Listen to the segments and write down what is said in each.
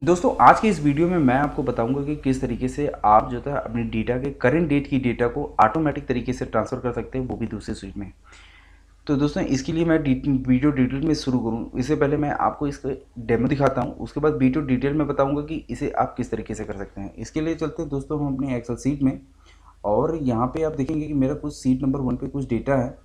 दोस्तों आज के इस वीडियो में मैं आपको बताऊंगा कि किस तरीके से आप जो है अपनी डेटा के करंट डेट की डेटा को ऑटोमेटिक तरीके से ट्रांसफ़र कर सकते हैं, वो भी दूसरे शीट में। तो दोस्तों इसके लिए मैं वीडियो डिटेल में शुरू करूं इससे पहले मैं आपको इसका डेमो दिखाता हूं, उसके बाद वीडियो डिटेल में बताऊंगा कि इसे आप किस तरीके से कर सकते हैं। इसके लिए चलते हैं दोस्तों हम अपनी एक्सेल सीट में, और यहाँ पे आप देखेंगे कि मेरा कुछ सीट नंबर 1 पे कुछ डेटा है,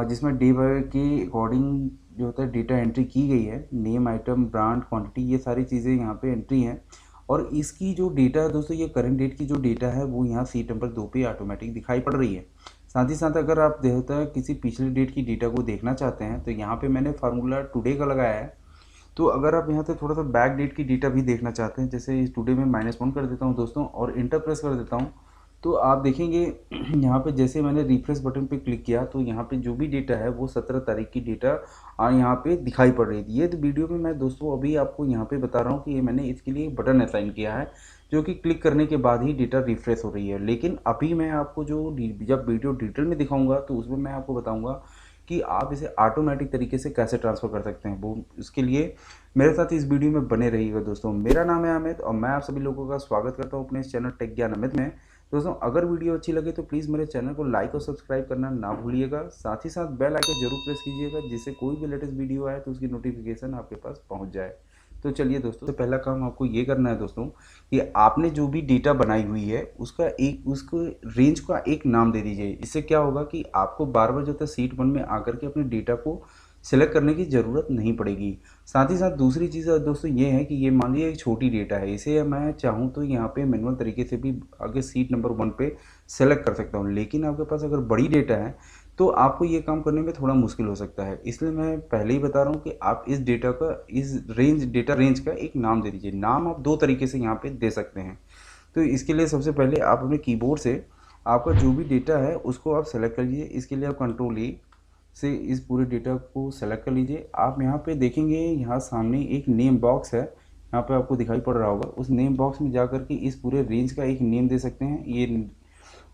जिसमें डे बाय के अकॉर्डिंग जो होता है डेटा एंट्री की गई है। नेम, आइटम, ब्रांड, क्वांटिटी, ये सारी चीज़ें यहाँ पे एंट्री हैं। और इसकी जो डेटा है दोस्तों, ये करंट डेट की जो डेटा है वो यहाँ सीट नंबर 2 पे ऑटोमेटिक दिखाई पड़ रही है। साथ ही साथ अगर आप होता है किसी पिछले डेट की डेटा को देखना चाहते हैं तो यहाँ पे मैंने फार्मूला टुडे का लगाया है। तो अगर आप यहाँ से थोड़ा सा बैक डेट की डेटा भी देखना चाहते हैं, जैसे इस टुडे में -1 कर देता हूँ दोस्तों और इंटर प्रेस कर देता हूँ, तो आप देखेंगे यहाँ पे जैसे मैंने रिफ्रेश बटन पे क्लिक किया तो यहाँ पे जो भी डेटा है वो 17 तारीख की डेटा यहाँ पे दिखाई पड़ रही थी। ये तो वीडियो में मैं दोस्तों अभी आपको यहाँ पे बता रहा हूँ कि ये मैंने इसके लिए बटन असाइन किया है, जो कि क्लिक करने के बाद ही डेटा रिफ्रेश हो रही है। लेकिन अभी मैं आपको जब वीडियो डिटेल में दिखाऊंगा तो उसमें मैं आपको बताऊँगा कि आप इसे ऑटोमेटिक तरीके से कैसे ट्रांसफ़र कर सकते हैं। वो इसके लिए मेरे साथ इस वीडियो में बने रहिएगा दोस्तों। मेरा नाम है अमित और मैं आप सभी लोगों का स्वागत करता हूं अपने इस चैनल टेक ज्ञान अमित में। दोस्तों अगर वीडियो अच्छी लगे तो प्लीज़ मेरे चैनल को लाइक और सब्सक्राइब करना ना भूलिएगा। साथ ही साथ बेल आइकन जरूर प्रेस कीजिएगा, जिससे कोई भी लेटेस्ट वीडियो आए तो उसकी नोटिफिकेशन आपके पास पहुँच जाए। तो चलिए दोस्तों, तो पहला काम आपको ये करना है दोस्तों कि आपने जो भी डेटा बनाई हुई है उसको रेंज का एक नाम दे दीजिए। इससे क्या होगा कि आपको बार बार जो है सीट 1 में आकर के अपने डेटा को सेलेक्ट करने की ज़रूरत नहीं पड़ेगी। साथ ही साथ दूसरी चीज़ दोस्तों ये है कि ये मान लीजिए एक छोटी डेटा है, इसे मैं चाहूँ तो यहाँ पे मैनुअल तरीके से भी आगे सीट नंबर 1 पे सेलेक्ट कर सकता हूँ। लेकिन आपके पास अगर बड़ी डेटा है तो आपको ये काम करने में थोड़ा मुश्किल हो सकता है। इसलिए मैं पहले ही बता रहा हूँ कि आप इस डेटा का डेटा रेंज का एक नाम दे दीजिए। नाम आप 2 तरीके से यहाँ पे दे सकते हैं। तो इसके लिए सबसे पहले आप अपने कीबोर्ड से आपका जो भी डेटा है उसको आप सेलेक्ट कर लीजिए। इसके लिए आप कंट्रोल ए से इस पूरे डेटा को सेलेक्ट कर लीजिए। आप यहाँ पे देखेंगे यहाँ सामने एक नेम बॉक्स है, यहाँ पे आपको दिखाई पड़ रहा होगा। उस नेम बॉक्स में जा कर के इस पूरे रेंज का एक नेम दे सकते हैं। ये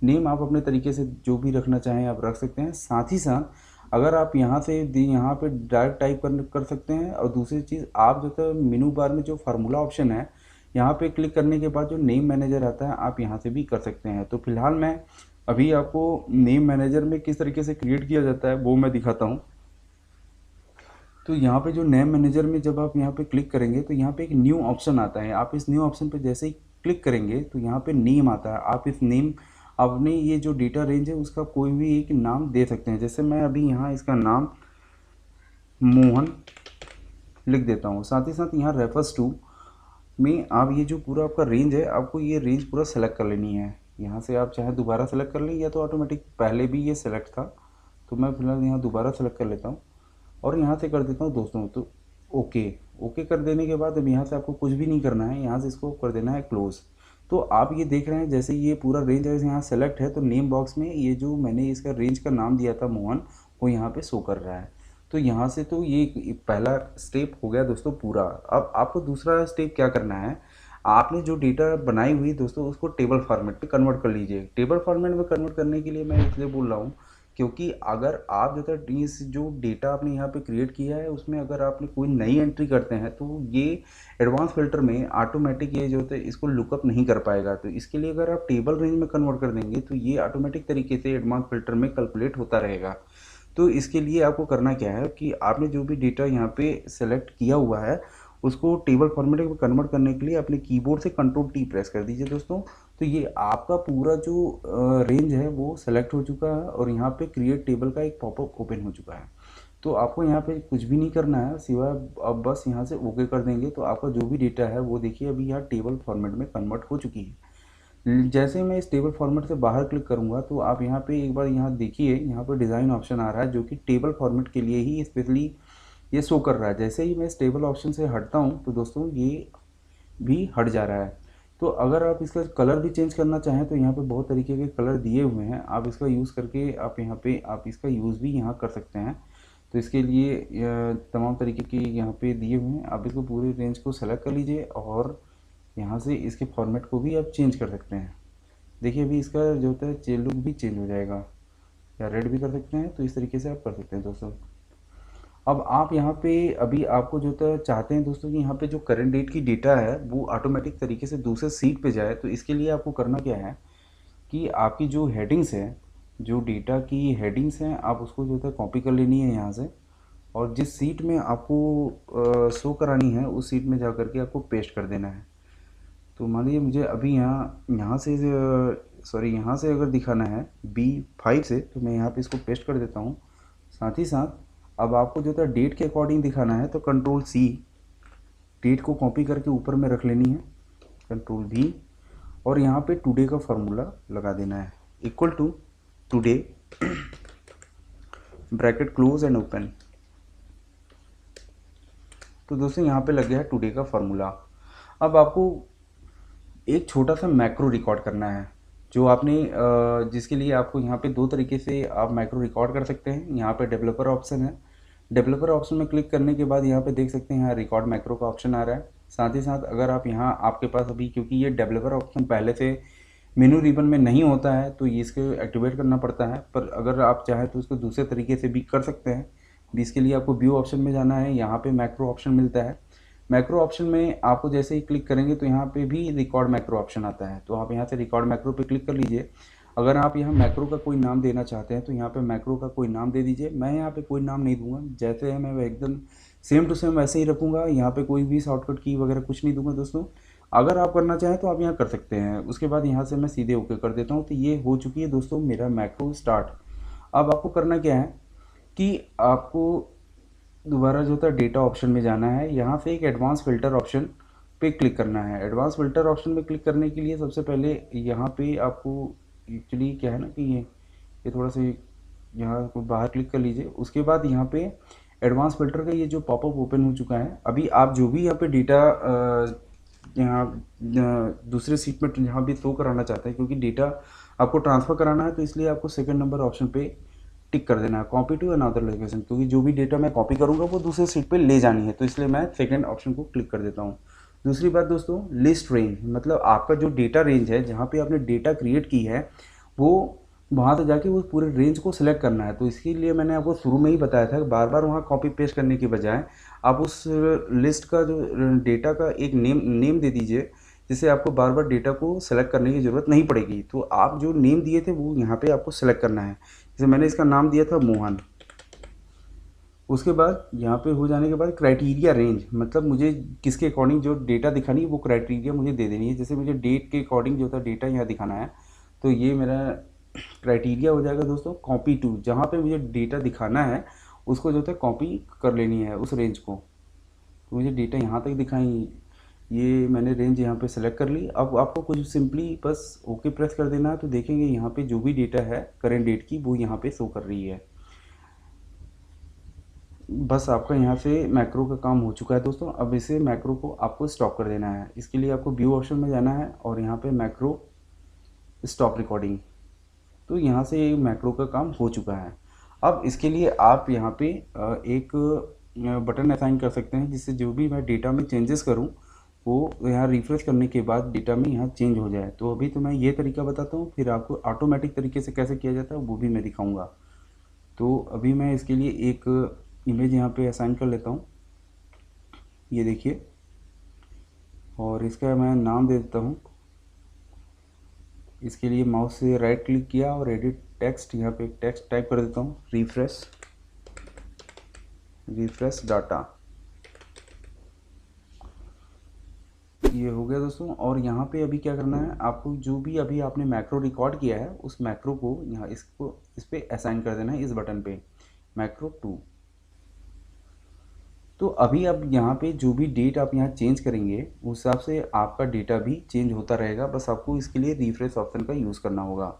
नेम आप अपने तरीके से जो भी रखना चाहें आप रख सकते हैं। साथ ही साथ अगर आप यहाँ से यहाँ पे डायरेक्ट टाइप कर सकते हैं। और दूसरी चीज़, आप जो है मेनू बार में जो फार्मूला ऑप्शन है यहाँ पे क्लिक करने के बाद जो नेम मैनेजर आता है आप यहाँ से भी कर सकते हैं। तो फिलहाल मैं अभी आपको नेम मैनेजर में किस तरीके से क्रिएट किया जाता है वो मैं दिखाता हूँ। तो यहाँ पे जो नेम मैनेजर में जब आप यहाँ पे क्लिक करेंगे तो यहाँ पे एक न्यू ऑप्शन आता है। आप इस न्यू ऑप्शन पे जैसे ही क्लिक करेंगे तो यहाँ पे नेम आता है। आप इस नेम अपने ये जो डेटा रेंज है उसका कोई भी एक नाम दे सकते हैं। जैसे मैं अभी यहाँ इसका नाम मोहन लिख देता हूँ। साथ ही साथ यहाँ रेफर्स टू में आप ये जो पूरा आपका रेंज है आपको ये रेंज पूरा सेलेक्ट कर लेनी है। यहाँ से आप चाहे दोबारा सेलेक्ट कर लें या तो ऑटोमेटिक पहले भी ये सेलेक्ट था, तो मैं फिलहाल यहाँ दोबारा सेलेक्ट कर लेता हूँ और यहाँ से कर देता हूँ दोस्तों। तो ओके ओके कर देने के बाद अब यहाँ से आपको कुछ भी नहीं करना है, यहाँ से इसको कर देना है क्लोज। तो आप ये देख रहे हैं जैसे ये पूरा रेंज है यहाँ सेलेक्ट है तो नेम बॉक्स में ये जो मैंने इसका रेंज का नाम दिया था मोहन, वो यहाँ पे शो कर रहा है। तो यहाँ से तो ये पहला स्टेप हो गया दोस्तों पूरा। अब आपको दूसरा स्टेप क्या करना है, आपने जो डेटा बनाई हुई दोस्तों उसको टेबल फॉर्मेट पे कन्वर्ट कर लीजिए। टेबल फॉर्मेट में कन्वर्ट करने के लिए मैं इसलिए बोल रहा हूँ क्योंकि अगर आप जो है इस जो डेटा आपने यहाँ पे क्रिएट किया है उसमें अगर आपने कोई नई एंट्री करते हैं तो ये एडवांस फिल्टर में ऑटोमेटिक ये जो होता है इसको लुकअप नहीं कर पाएगा। तो इसके लिए अगर आप टेबल रेंज में कन्वर्ट कर देंगे तो ये ऑटोमेटिक तरीके से एडवांस फिल्टर में कैलकुलेट होता रहेगा। तो इसके लिए आपको करना क्या है कि आपने जो भी डेटा यहाँ पे सेलेक्ट किया हुआ है उसको टेबल फॉर्मेट में कन्वर्ट करने के लिए अपने कीबोर्ड से कंट्रोल टी प्रेस कर दीजिए दोस्तों। तो ये आपका पूरा जो रेंज है वो सेलेक्ट हो चुका है और यहाँ पे क्रिएट टेबल का एक पॉपअप ओपन हो चुका है। तो आपको यहाँ पे कुछ भी नहीं करना है सिवाय अब बस यहाँ से ओके कर देंगे तो आपका जो भी डेटा है वो देखिए अभी यहाँ टेबल फॉर्मेट में कन्वर्ट हो चुकी है। जैसे मैं इस टेबल फॉर्मेट से बाहर क्लिक करूंगा तो आप यहाँ पे एक बार यहाँ देखिए, यहाँ पर डिज़ाइन ऑप्शन आ रहा है जो कि टेबल फॉर्मेट के लिए ही स्पेशली ये शो कर रहा है। जैसे ही मैं इस टेबल ऑप्शन से हटता हूँ तो दोस्तों ये भी हट जा रहा है। तो अगर आप इसका कलर भी चेंज करना चाहें तो यहाँ पे बहुत तरीके के कलर दिए हुए हैं, आप इसका यूज़ करके आप यहाँ पे आप इसका यूज़ भी यहाँ कर सकते हैं। तो इसके लिए तमाम तरीके के यहाँ पे दिए हुए हैं। आप इसको पूरे रेंज को सेलेक्ट कर लीजिए और यहाँ से इसके फॉर्मेट को भी आप चेंज कर सकते हैं। देखिए अभी इसका जो होता है लुक भी चेंज हो जाएगा, या रेड भी कर सकते हैं। तो इस तरीके से आप कर सकते हैं दोस्तों। अब आप यहाँ पे अभी आपको जो चाहते हैं दोस्तों कि यहाँ पे जो करंट डेट की डेटा है वो ऑटोमेटिक तरीके से दूसरे सीट पे जाए, तो इसके लिए आपको करना क्या है कि आपकी जो हेडिंग्स है, जो डेटा की हेडिंग्स हैं, आप उसको जो है कॉपी कर लेनी है यहाँ से, और जिस सीट में आपको शो करानी है उस सीट में जा कर के आपको पेस्ट कर देना है। तो मान लीजिए मुझे अभी यहाँ यहाँ से सॉरी यहाँ से अगर दिखाना है B5 से, तो मैं यहाँ पे इसको पेस्ट कर देता हूँ। साथ ही साथ अब आपको जो था डेट के अकॉर्डिंग दिखाना है, तो कंट्रोल C, डेट को कॉपी करके ऊपर में रख लेनी है, कंट्रोल V, और यहाँ पे टुडे का फार्मूला लगा देना है, equal to today bracket close and open. तो दोस्तों यहाँ पे लग गया है टुडे का फार्मूला। अब आपको एक छोटा सा मैक्रो रिकॉर्ड करना है, जो आपने जिसके लिए आपको यहाँ पे दो तरीके से आप मैक्रो रिकॉर्ड कर सकते हैं। यहाँ पे डेवलपर ऑप्शन है, डेवलपर ऑप्शन में क्लिक करने के बाद यहाँ पे देख सकते हैं यहाँ रिकॉर्ड मैक्रो का ऑप्शन आ रहा है। साथ ही साथ अगर आप यहाँ आपके पास अभी, क्योंकि ये डेवलपर ऑप्शन पहले से मेनू रिबन में नहीं होता है तो ये इसको एक्टिवेट करना पड़ता है, पर अगर आप चाहें तो इसको दूसरे तरीके से भी कर सकते हैं। इसके लिए आपको व्यू ऑप्शन में जाना है, यहाँ पे मैक्रो ऑप्शन मिलता है। मैक्रो ऑप्शन में आपको जैसे ही क्लिक करेंगे तो यहाँ पे भी रिकॉर्ड मैक्रो ऑप्शन आता है, तो आप यहाँ से रिकॉर्ड मैक्रो पे क्लिक कर लीजिए। अगर आप यहाँ मैक्रो का कोई नाम देना चाहते हैं तो यहाँ पे मैक्रो का कोई नाम दे दीजिए। मैं यहाँ पे कोई नाम नहीं दूंगा, जैसे है मैं वो एकदम सेम टू सेम वैसे ही रखूँगा। यहाँ पे कोई भी शॉर्टकट की वगैरह कुछ नहीं दूंगा दोस्तों। अगर आप करना चाहें तो आप यहाँ कर सकते हैं। उसके बाद यहाँ से मैं सीधे ओके कर देता हूँ। तो ये हो चुकी है दोस्तों मेरा मैक्रो स्टार्ट। अब आपको करना क्या है कि आपको दोबारा जो था डेटा ऑप्शन में जाना है, यहाँ से एक एडवांस फिल्टर ऑप्शन पे क्लिक करना है। एडवांस फिल्टर ऑप्शन में क्लिक करने के लिए सबसे पहले यहाँ पे आपको एक्चुअली क्या है ना कि ये थोड़ा सा यहाँ को बाहर क्लिक कर लीजिए। उसके बाद यहाँ पे एडवांस फिल्टर का ये जो पॉपअप ओपन हो चुका है। अभी आप जो भी यहाँ पे डेटा यहाँ दूसरे सीट में यहाँ भी शो कराना चाहते हैं, क्योंकि डेटा आपको ट्रांसफ़र कराना है तो इसलिए आपको सेकंड नंबर ऑप्शन पे टिक कर देना है, कॉपी टू अनदर लोकेशन, क्योंकि जो भी डेटा मैं कॉपी करूँगा वो दूसरे सीट पे ले जानी है, तो इसलिए मैं सेकंड ऑप्शन को क्लिक कर देता हूँ। दूसरी बात दोस्तों, लिस्ट रेंज, मतलब आपका जो डेटा रेंज है जहाँ पे आपने डेटा क्रिएट की है वो वहाँ तक जाके वो पूरे रेंज को सिलेक्ट करना है। तो इसके लिए मैंने आपको शुरू में ही बताया था कि बार बार वहाँ कॉपी पेस्ट करने की बजाय आप उस लिस्ट का जो डेटा का एक नेम दे दीजिए, जिससे आपको बार बार डेटा को सेलेक्ट करने की ज़रूरत नहीं पड़ेगी। तो आप जो नेम दिए थे वो यहाँ पे आपको सेलेक्ट करना है। जैसे मैंने इसका नाम दिया था मोहन। उसके बाद यहाँ पे हो जाने के बाद क्राइटेरिया रेंज, मतलब मुझे किसके अकॉर्डिंग जो डेटा दिखानी है वो क्राइटेरिया मुझे दे देनी है। जैसे मुझे डेट के अकॉर्डिंग जो था डेटा यहाँ दिखाना है, तो ये मेरा क्राइटेरिया हो जाएगा दोस्तों कॉपी टू। जहाँ पे मुझे डेटा दिखाना है उसको जो है कॉपी कर लेनी है उस रेंज को। तो मुझे डेटा यहाँ तक दिखाई, ये मैंने रेंज यहाँ पे सेलेक्ट कर ली। अब आपको कुछ सिंपली बस ओके प्रेस कर देना है, तो देखेंगे यहाँ पे जो भी डेटा है करेंट डेट की वो यहाँ पे शो कर रही है। बस आपका यहाँ से मैक्रो का काम हो चुका है दोस्तों। अब इसे मैक्रो को आपको स्टॉप कर देना है। इसके लिए आपको व्यू ऑप्शन में जाना है और यहाँ पे मैक्रो स्टॉप रिकॉर्डिंग, तो यहाँ से मैक्रो का काम हो चुका है। अब इसके लिए आप यहाँ पे एक बटन असाइन कर सकते हैं, जिससे जो भी मैं डेटा में चेंजेस करूँ वो यहाँ रिफ्रेश करने के बाद डेटा में यहाँ चेंज हो जाए। तो अभी तो मैं ये तरीका बताता हूँ, फिर आपको ऑटोमेटिक तरीके से कैसे किया जाता है वो भी मैं दिखाऊँगा। तो अभी मैं इसके लिए एक इमेज यहाँ पे असाइन कर लेता हूँ, ये देखिए, और इसका मैं नाम दे देता हूँ। इसके लिए माउस से राइट क्लिक किया और एडिट टेक्स्ट, यहाँ पे एक टेक्स्ट टाइप कर देता हूँ, रिफ्रेश डाटा। ये हो गया दोस्तों। और यहाँ पे अभी क्या करना है, आपको जो भी अभी आपने मैक्रो रिकॉर्ड किया है उस मैक्रो को यहाँ इस पे असाइन कर देना है, इस बटन पे मैक्रो 2। तो अभी अब यहाँ पे जो भी डेट आप यहाँ चेंज करेंगे उस हिसाब से आपका डेटा भी चेंज होता रहेगा। बस आपको इसके लिए रिफ्रेश ऑप्शन का यूज़ करना होगा।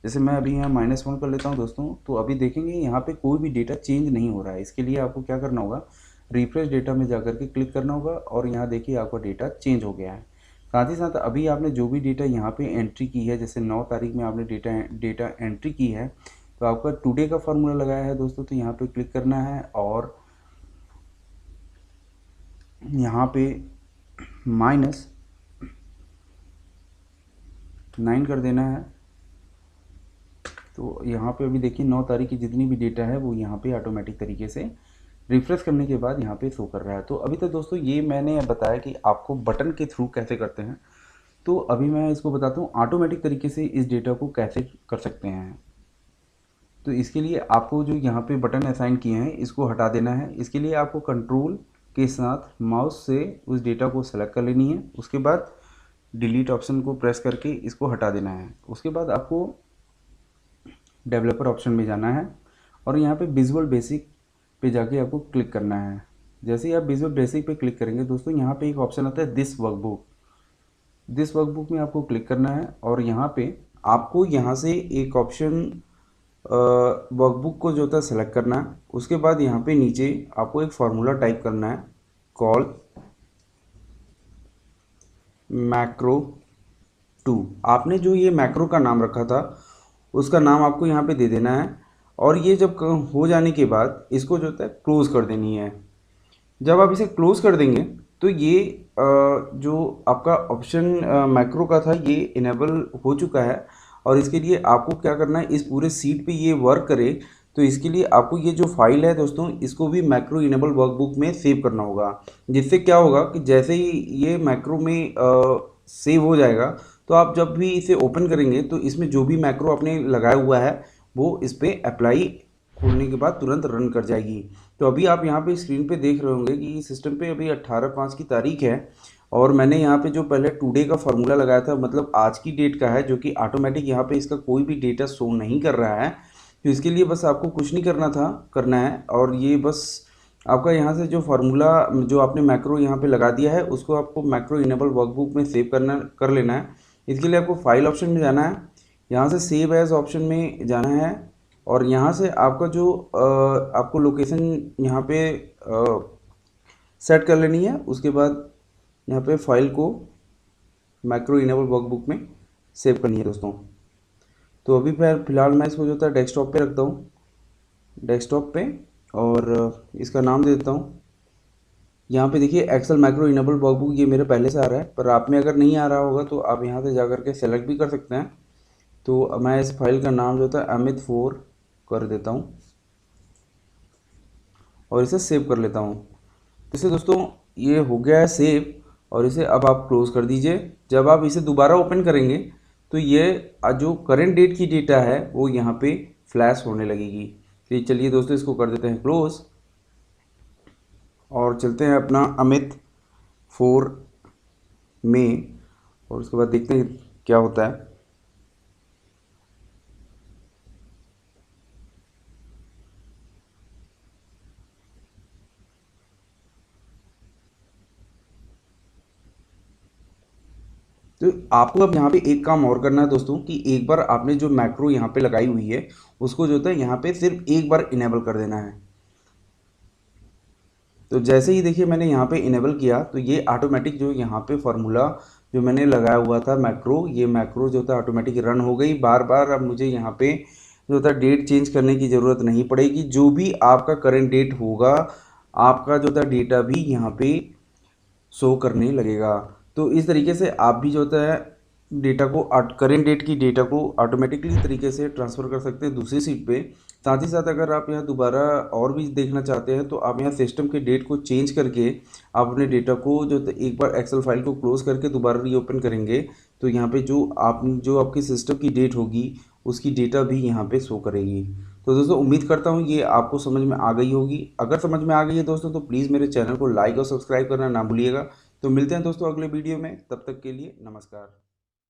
जैसे मैं अभी यहाँ -1 कर लेता हूँ दोस्तों, तो अभी देखेंगे यहाँ पे कोई भी डेटा चेंज नहीं हो रहा है। इसके लिए आपको क्या करना होगा, रिफ्रेश डेटा में जाकर के क्लिक करना होगा और यहाँ देखिए आपका डेटा चेंज हो गया है। साथ ही साथ अभी आपने जो भी डेटा यहाँ पे एंट्री की है, जैसे 9 तारीख में आपने डेटा एंट्री की है, तो आपका टुडे का फार्मूला लगाया है दोस्तों, तो यहाँ पे क्लिक करना है और यहाँ पे -9 कर देना है। तो यहाँ पे अभी देखिए 9 तारीख की जितनी भी डेटा है वो यहाँ पे ऑटोमेटिक तरीके से रिफ्रेश करने के बाद यहाँ पे शो कर रहा है। तो अभी तक दोस्तों ये मैंने बताया कि आपको बटन के थ्रू कैसे करते हैं। तो अभी मैं इसको बताता हूँ ऑटोमेटिक तरीके से इस डेटा को कैसे कर सकते हैं। तो इसके लिए आपको जो यहाँ पे बटन असाइन किए हैं इसको हटा देना है। इसके लिए आपको कंट्रोल के साथ माउस से उस डेटा को सेलेक्ट कर लेनी है। उसके बाद डिलीट ऑप्शन को प्रेस करके इसको हटा देना है। उसके बाद आपको डेवलपर ऑप्शन में जाना है और यहाँ पे विजुअल बेसिक पे जाके आपको क्लिक करना है। जैसे ही आप विजुअल बेसिक पे क्लिक करेंगे दोस्तों, यहाँ पे एक ऑप्शन आता है दिस वर्कबुक। दिस वर्कबुक में आपको क्लिक करना है और यहाँ पे आपको यहाँ से एक ऑप्शन वर्कबुक को जो होता है सेलेक्ट करना है। उसके बाद यहाँ पे नीचे आपको एक फार्मूला टाइप करना है, कॉल मैक्रो 2। आपने जो ये मैक्रो का नाम रखा था उसका नाम आपको यहाँ पे दे देना है और ये जब हो जाने के बाद इसको जो होता है क्लोज़ कर देनी है। जब आप इसे क्लोज़ कर देंगे तो ये जो आपका ऑप्शन मैक्रो का था ये इनेबल हो चुका है। और इसके लिए आपको क्या करना है, इस पूरे सीट पे ये वर्क करे तो इसके लिए आपको ये जो फाइल है दोस्तों इसको भी मैक्रो इनेबल वर्कबुक में सेव करना होगा। जिससे क्या होगा कि जैसे ही ये मैक्रो में सेव हो जाएगा तो आप जब भी इसे ओपन करेंगे तो इसमें जो भी मैक्रो आपने लगाया हुआ है वो इस पर अप्लाई खोलने के बाद तुरंत रन कर जाएगी। तो अभी आप यहाँ पे स्क्रीन पे देख रहे होंगे कि सिस्टम पे अभी 18/5 की तारीख है और मैंने यहाँ पे जो पहले टुडे का फार्मूला लगाया था, मतलब आज की डेट का है, जो कि ऑटोमेटिक यहाँ पे इसका कोई भी डेटा शो नहीं कर रहा है। तो इसके लिए बस आपको कुछ नहीं करना है और ये बस आपका यहाँ से जो फार्मूला जो आपने मैक्रो यहाँ पे लगा दिया है उसको आपको मैक्रो इनेबल वर्कबुक में सेव कर लेना है। इसके लिए आपको फाइल ऑप्शन में जाना है, यहाँ से सेव एज ऑप्शन में जाना है और यहाँ से आपका जो आपको लोकेशन यहाँ पे सेट कर लेनी है। उसके बाद यहाँ पे फाइल को मैक्रो इनेबल वर्कबुक में सेव करनी है दोस्तों। तो अभी फिलहाल मैं इसको जो होता है डेस्कटॉप पे रखता हूँ, डेस्कटॉप पे, और इसका नाम दे देता हूँ। यहाँ पे देखिए एक्सेल मैक्रो इनेबल वर्कबुक ये मेरे पहले से आ रहा है, पर आप में अगर नहीं आ रहा होगा तो आप यहाँ से जा करके सेलेक्ट भी कर सकते हैं। तो मैं इस फाइल का नाम जो होता है अमित 4 कर देता हूँ और इसे सेव कर लेता हूँ। इससे दोस्तों ये हो गया है सेव और इसे अब आप क्लोज़ कर दीजिए। जब आप इसे दोबारा ओपन करेंगे तो ये जो करेंट डेट की डेटा है वो यहाँ पे फ्लैश होने लगेगी। तो चलिए दोस्तों इसको कर देते हैं क्लोज़ और चलते हैं अपना अमित 4 में और उसके बाद देखते हैं क्या होता है। तो आपको अब यहाँ पे एक काम और करना है दोस्तों कि एक बार आपने जो मैक्रो यहाँ पे लगाई हुई है उसको जो होता है यहाँ पे सिर्फ एक बार इनेबल कर देना है। तो जैसे ही देखिए मैंने यहाँ पे इनेबल किया तो ये ऑटोमेटिक जो यहाँ पे फार्मूला जो मैंने लगाया हुआ था मैक्रो, ये मैक्रो जो होता है ऑटोमेटिक रन हो गई बार बार। अब मुझे यहाँ पे जो होता है डेट चेंज करने की ज़रूरत नहीं पड़ेगी। जो भी आपका करंट डेट होगा आपका जो होता है डेटा भी यहाँ पे शो करने लगेगा। तो इस तरीके से आप भी जो होता है डेटा को करेंट डेट की डेटा को ऑटोमेटिकली तरीके से ट्रांसफ़र कर सकते हैं दूसरी सीट पे। साथ ही साथ अगर आप यहाँ दोबारा और भी देखना चाहते हैं तो आप यहाँ सिस्टम के डेट को चेंज करके आप अपने डेटा को जो एक बार एक्सेल फाइल को क्लोज़ करके दोबारा रीओपन करेंगे तो यहाँ पे जो आपकी सिस्टम की डेट होगी उसकी डेटा भी यहाँ पे शो करेगी। तो दोस्तों उम्मीद करता हूँ ये आपको समझ में आ गई होगी। अगर समझ में आ गई है दोस्तों तो प्लीज़ मेरे चैनल को लाइक और सब्सक्राइब करना ना भूलिएगा। तो मिलते हैं दोस्तों अगले वीडियो में, तब तक के लिए नमस्कार।